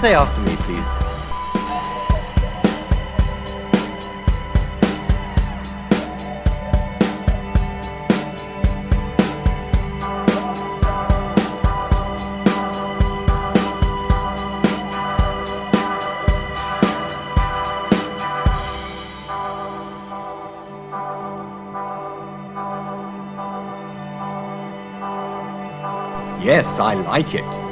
Say after me, please. Yes, I like it.